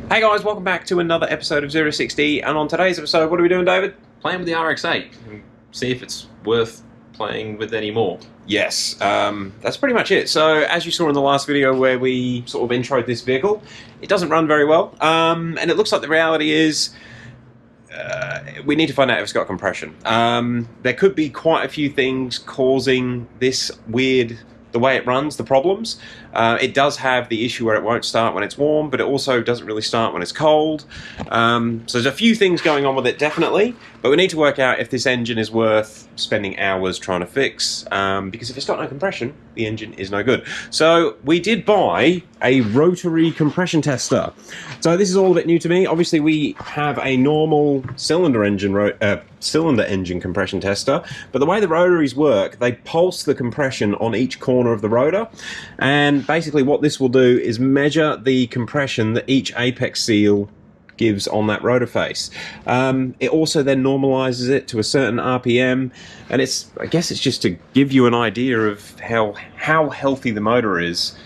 Hey guys, welcome back to another episode of 060, and on today's episode, what are we doing, David? Playing with the RX8 and see if it's worth playing with anymore. Yes, that's pretty much it. So, as you saw in the last video where we sort of introed this vehicle, it doesn't run very well, and it looks like the reality is we need to find out if it's got compression. There could be quite a few things causing this weird, the way it runs, the problems. It does have the issue where it won't start when it's warm, but it also doesn't really start when it's cold. So there's a few things going on with it, definitely, but we need to work out if this engine is worth spending hours trying to fix, because if it's got no compression, the engine is no good. So we did buy a rotary compression tester. So this is all a bit new to me. Obviously we have a normal cylinder engine compression tester, but the way the rotaries work, they pulse the compression on each corner of the rotor, and basically what this will do is measure the compression that each apex seal gives on that rotor face. It also then normalizes it to a certain RPM, and I guess it's just to give you an idea of how healthy the motor is,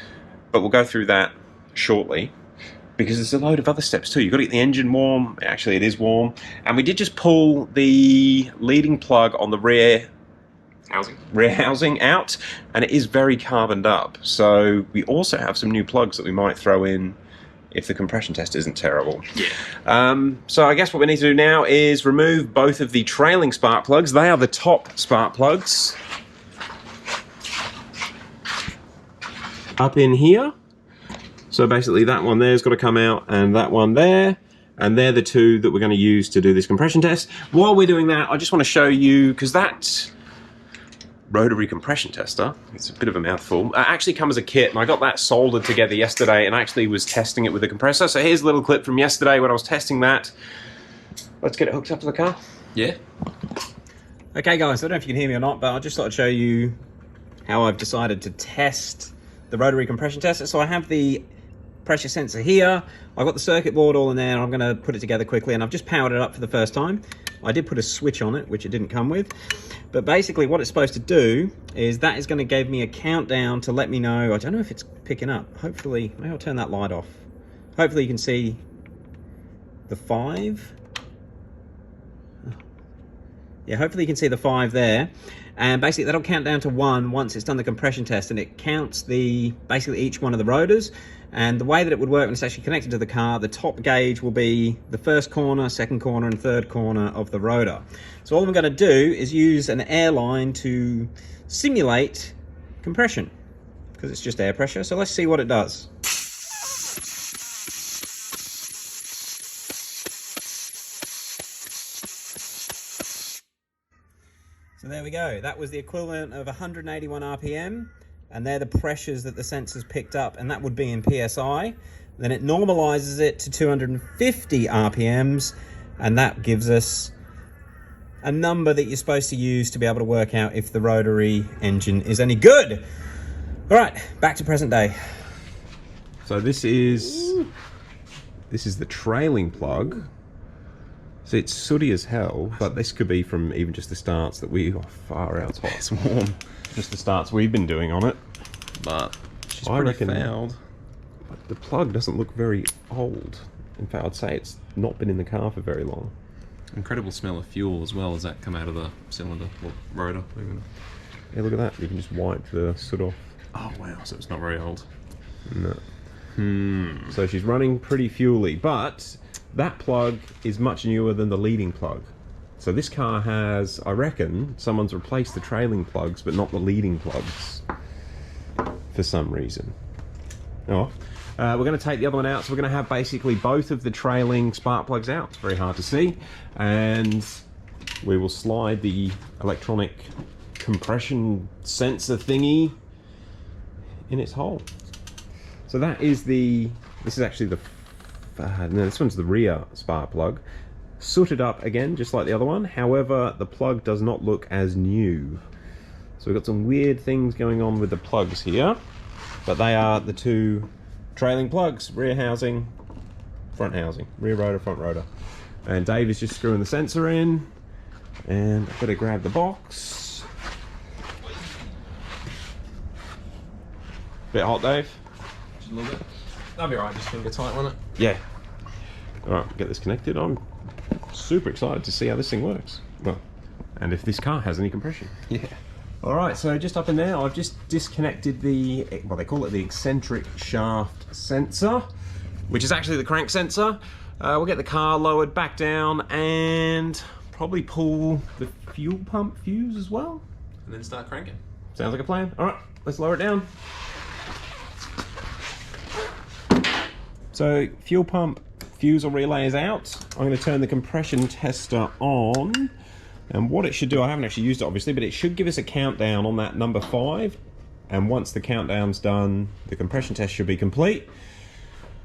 but we'll go through that shortly, because there's a load of other steps too. You've got to get the engine warm. Actually, it is warm, and we did just pull the leading plug on the rear housing out, and it is very carboned up. So we also have some new plugs that we might throw in if the compression test isn't terrible. Yeah. So I guess what we need to do now is remove both of the trailing spark plugs. They are the top spark plugs. Up in here. So basically that one there's got to come out, and that one there. And they're the two that we're going to use to do this compression test. While we're doing that, I just want to show you, because that rotary compression tester, it's a bit of a mouthful, actually comes as a kit, and I got that soldered together yesterday and actually was testing it with the compressor. So here's a little clip from yesterday when I was testing that. Let's get it hooked up to the car. Yeah. Okay guys, I don't know if you can hear me or not, but I just thought I'd show you how I've decided to test the rotary compression tester. So I have the pressure sensor here, I've got the circuit board all in there, and I'm going to put it together quickly, and I've just powered it up for the first time. I did put a switch on it, which it didn't come with, but basically what it's supposed to do is that is going to give me a countdown to let me know. I don't know if it's picking up. Hopefully, maybe I'll turn that light off. Hopefully you can see the 5. Yeah, hopefully you can see the 5 there, and basically that'll count down to 1 once it's done the compression test, and it counts basically each one of the rotors. And the way that it would work when it's actually connected to the car, the top gauge will be the first corner, second corner, and third corner of the rotor. So all I'm going to do is use an air line to simulate compression, because it's just air pressure. So let's see what it does. So there we go. That was the equivalent of 181 RPM. And they're the pressures that the sensors picked up, and that would be in PSI. Then it normalizes it to 250 RPMs, and that gives us a number that you're supposed to use to be able to work out if the rotary engine is any good. All right, back to present day. So this is the trailing plug. So it's sooty as hell, but this could be from even just the starts that we are far out. It's hot, it's warm. Just the starts we've been doing on it, but She's pretty fouled. The plug doesn't look very old. In fact, I'd say it's not been in the car for very long. Incredible smell of fuel as well as that come out of the cylinder or rotor. Yeah, look at that. You can just wipe the soot off. Oh wow, so it's not very old. No. So she's running pretty fuely, but that plug is much newer than the leading plug. So this car has, I reckon, someone's replaced the trailing plugs, but not the leading plugs, for some reason. Oh, we're going to take the other one out, so we're going to have basically both of the trailing spark plugs out. It's very hard to see, and we will slide the electronic compression sensor thingy in its hole. So that is this is actually the, no, this one's the rear spark plug. Sooted up again, just like the other one. However, the plug does not look as new. So we've got some weird things going on with the plugs here, but they are the two trailing plugs, rear housing, front housing, rear rotor, front rotor. And Dave is just screwing the sensor in, and I've got to grab the box. Bit hot, Dave? Just a little bit. That'll be alright, just finger tight on it. Yeah. All right, get this connected. I'm super excited to see how this thing works. Well, and if this car has any compression. Yeah. All right, so just up in there, I've just disconnected the, well, they call it the eccentric shaft sensor, which is actually the crank sensor. We'll get the car lowered back down and probably pull the fuel pump fuse as well. And then start cranking. Sounds like a plan. All right, let's lower it down. So fuel pump fuse or relay is out. I'm going to turn the compression tester on. And what it should do, I haven't actually used it obviously, but it should give us a countdown on that number 5. And once the countdown's done, the compression test should be complete.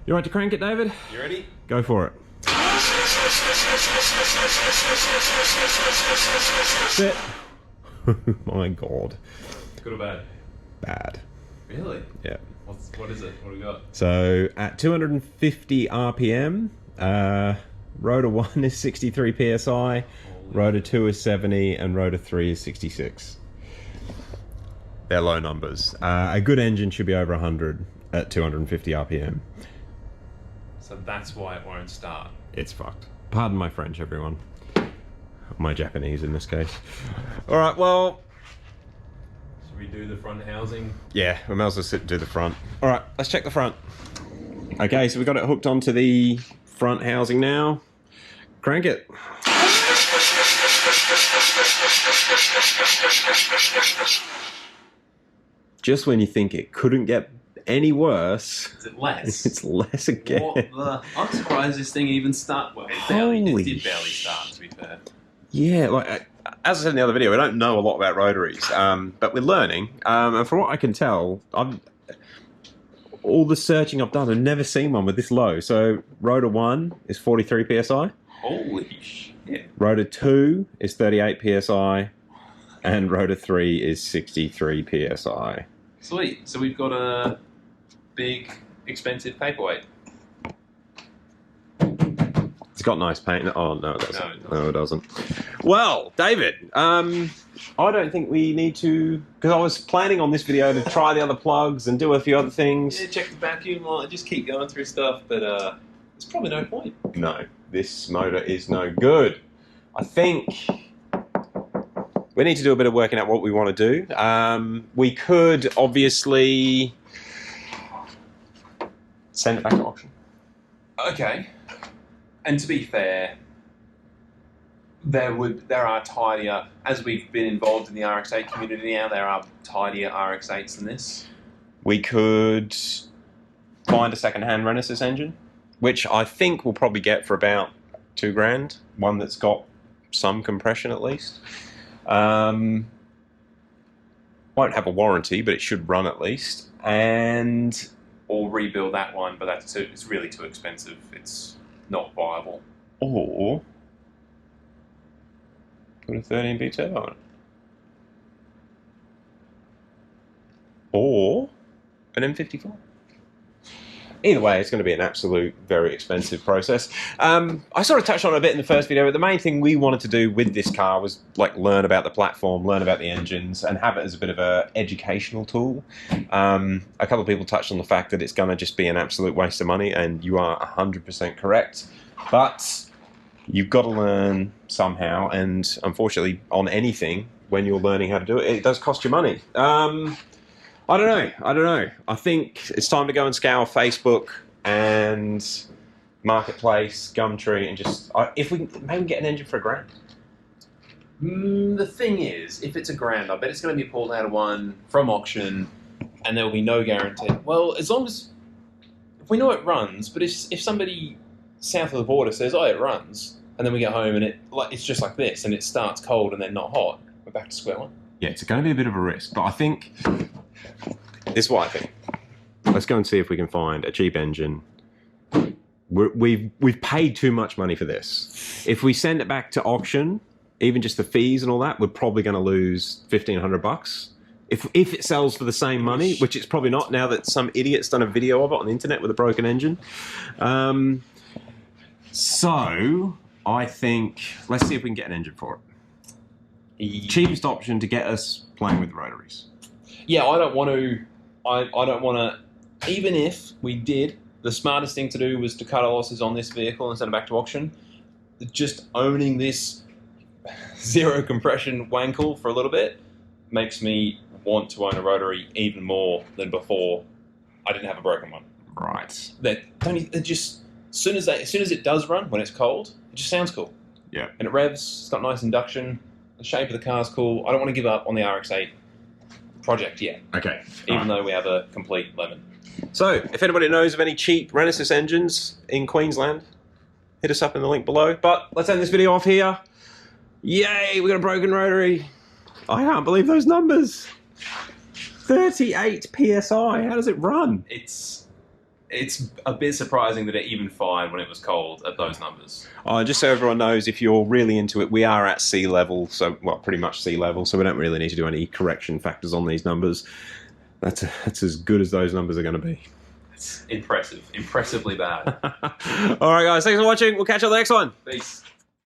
You all right to crank it, David? You ready? Go for it. Sit. My God. Good or bad? Bad. Really? Yeah. What is it? What do we got? So at 250 RPM, rotor 1 is 63 PSI, rotor 2 is 70, and rotor 3 is 66. They're low numbers. A good engine should be over 100 at 250 RPM. So that's why it won't start. It's fucked. Pardon my French, everyone. My Japanese in this case. All right, well... Should we do the front housing? Yeah, we might as well sit and do the front. All right, let's check the front. Okay, so we've got it hooked onto the front housing now. Crank it. Just when you think it couldn't get any worse, Is it less? it's less again. What the? I'm surprised this thing even start. Well, it did barely start, to be fair. Yeah, like as I said in the other video, we don't know a lot about rotaries, but we're learning. And from what I can tell, all the searching I've done, I've never seen one with this low. So rotor 1 is 43 psi. Holy shit! Rotor 2 is 38 psi, and rotor 3 is 63 psi. Sweet. So we've got a big, expensive paperweight. It's got nice paint. Oh, no, it doesn't. No, it doesn't. No, it doesn't. Well, David, I don't think we need to... Because I was planning on this video to try the other plugs and do a few other things. Yeah, check the vacuum light. Just keep going through stuff, but there's probably no point. No, this motor is no good. I think we need to do a bit of working out what we want to do. We could obviously send it back to auction. Okay. And to be fair, there are tidier, as we've been involved in the RX8 community now, there are tidier RX8s than this. We could find a second-hand Renesis engine, which I think we'll probably get for about $2,000. One that's got some compression at least. Won't have a warranty, but it should run at least. And Or rebuild that one, but it's really too expensive. It's not viable. or put a 13B turbo on it. Or an M54. Either way, it's going to be an absolute very expensive process. I sort of touched on it a bit in the first video, but the main thing we wanted to do with this car was like learn about the platform, learn about the engines, and have it as a bit of an educational tool. A couple of people touched on the fact that it's going to just be an absolute waste of money, and you are 100% correct. But you've got to learn somehow, and unfortunately, on anything, when you're learning how to do it, it does cost you money. I don't know. I think it's time to go and scour Facebook and Marketplace, Gumtree, and just if we maybe get an engine for $1,000. The thing is, if it's $1,000, I bet it's going to be pulled out of one from auction, and there will be no guarantee. Well, as long as if we know it runs, but if somebody south of the border says, "Oh, it runs," and then we get home and it's just like this, and it starts cold and then not hot, we're back to square one. Yeah, it's going to be a bit of a risk, but I think this is what I think. Let's go and see if we can find a cheap engine. We've paid too much money for this. If we send it back to auction, even just the fees and all that, we're probably going to lose $1,500. If it sells for the same money, which it's probably not now that some idiot's done a video of it on the internet with a broken engine. So I think let's see if we can get an engine for it. Cheapest option to get us playing with rotaries. Yeah, I don't want to. I don't want to. Even if we did the smartest thing to do was to cut our losses on this vehicle and send it back to auction. Just owning this zero compression wankle for a little bit makes me want to own a rotary even more than before I didn't have a broken one. Right. It just as soon as it does run when it's cold, it just sounds cool. Yeah. And it revs. It's got nice induction. The shape of the car's cool. I don't want to give up on the RX8 project yet. Okay. Even though we have a complete lemon. So, if anybody knows of any cheap Renesis engines in Queensland, hit us up in the link below. But let's end this video off here. Yay, we got a broken rotary. I can't believe those numbers. 38 PSI. How does it run? It's a bit surprising that it even fired when it was cold at those numbers. Oh, and just so everyone knows, if you're really into it, we are at sea level, so, well, pretty much sea level, so we don't really need to do any correction factors on these numbers. That's as good as those numbers are going to be. It's impressive. Impressively bad. All right, guys, thanks for watching. We'll catch you on the next one. Peace.